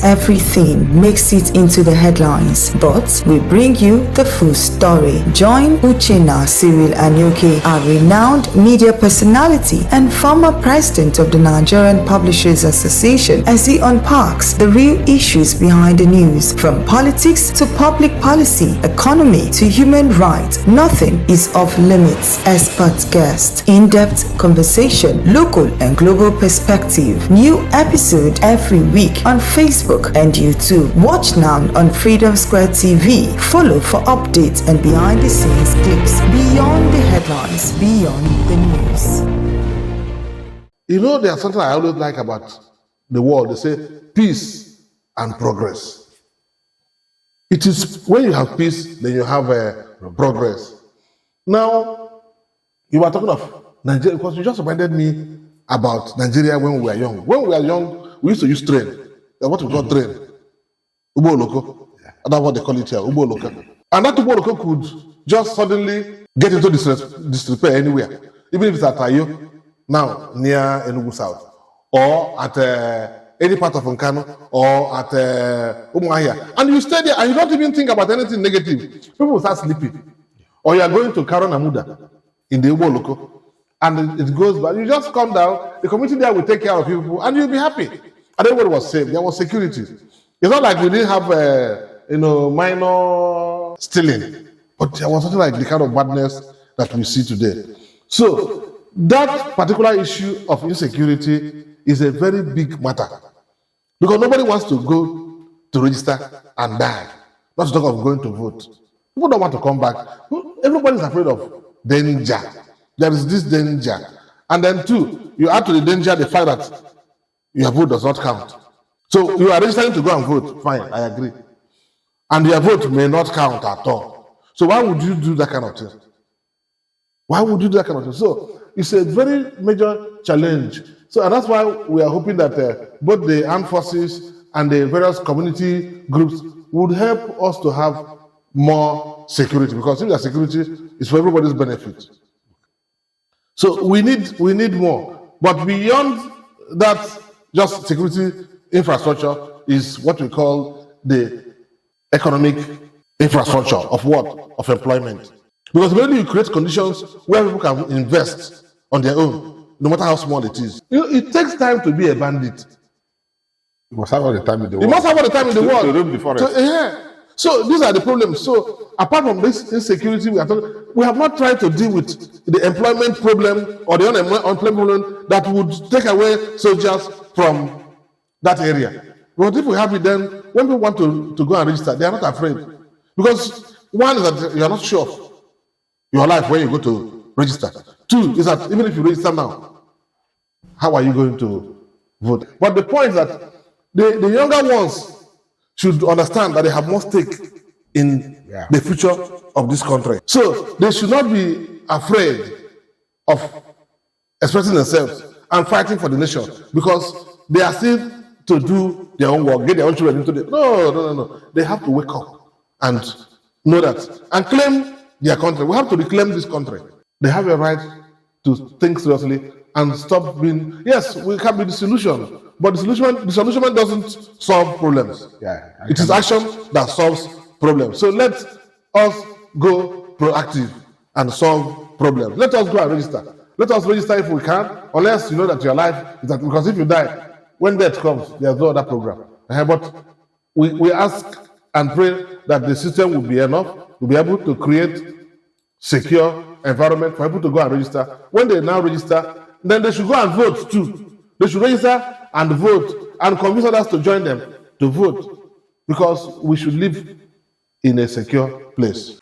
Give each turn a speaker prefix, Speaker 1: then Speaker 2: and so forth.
Speaker 1: everything makes it into the headlines, but we bring you the full story. Join Uchenna Cyril Anyoke, a renowned media personality and former president of the Nigerian Publishers Association, as he unpacks the real issues behind the news, from politics to public policy, economy to human rights. Nothing is off limits. Expert guest, in-depth conversation, local and global perspective. New episode every week on Facebook and YouTube. Watch now on Freedom Square TV. Follow for updates and behind the scenes clips. Beyond the headlines, beyond the news.
Speaker 2: You know, there's something I always like about the world. They say peace and progress. It is when you have peace, then you have progress. Now, you were talking of Nigeria, because you just reminded me about Nigeria when we were young. When we were young, we used to use train. What we call train. Ubo Loko. That's what they call it here, Ubo Loko. And that Ubo Loko could just suddenly get into disrepair anywhere. Even if it's at Tayo, now near Enugu South, or at any part of Nkano, or at Umuahia. And you stay there and you don't even think about anything negative. People will start sleeping. Or you are going to Karon Amuda in the Ubo Loko, and it goes back. You just come down, the community there will take care of people, and you'll be happy. And everybody was safe. There was security. It's not like we didn't have, minor stealing, but there was something like the kind of badness that we see today. So that particular issue of insecurity is a very big matter, because nobody wants to go to register and die, not to talk of going to vote. People don't want to come back. Everybody's afraid of danger. There is this danger. And then two, you add to the danger the fact that your vote does not count. So you are registering to go and vote, fine, I agree. And your vote may not count at all. So why would you do that kind of thing? Why would you do that kind of thing? So it's a very major challenge. So and that's why we are hoping that both the armed forces and the various community groups would help us to have more security, because if there's security, it's for everybody's benefit. So we need more. But beyond that, just security infrastructure is what we call the economic infrastructure of what? Of employment. Because when you create conditions where people can invest on their own, no matter how small it is. You know, it takes time to be a bandit.
Speaker 3: You must have all the time in the world.
Speaker 2: You must have all the time in the world.
Speaker 3: To roam the forest.
Speaker 2: So these are the problems. So apart from this insecurity, we have not tried to deal with the employment problem or the unemployment problem that would take away soldiers from that area. But if we have it, then when people want to go and register, they are not afraid. Because one is that you are not sure of your life when you go to register. Two is that even if you register now, how are you going to vote? But the point is that the younger ones should understand that they have more stake in the future of this country. So they should not be afraid of expressing themselves and fighting for the nation, because they are still to do their own work, get their own children into the... No. They have to wake up and know that and claim their country. We have to reclaim this country. They have a right to think seriously and stop being... Yes, we can be the solution, but the solution doesn't solve problems. It is action that solves problems. So let us go proactive and solve problems. Let us go and register. Let us register if we can, unless you know that your life is that, because if you die, when death comes, there's no other program. But we ask and pray that the system will be enough to be able to create secure environment for people to go and register. When they now register, then they should go and vote too. They should register and vote and convince others to join them to vote, because we should live in a secure place.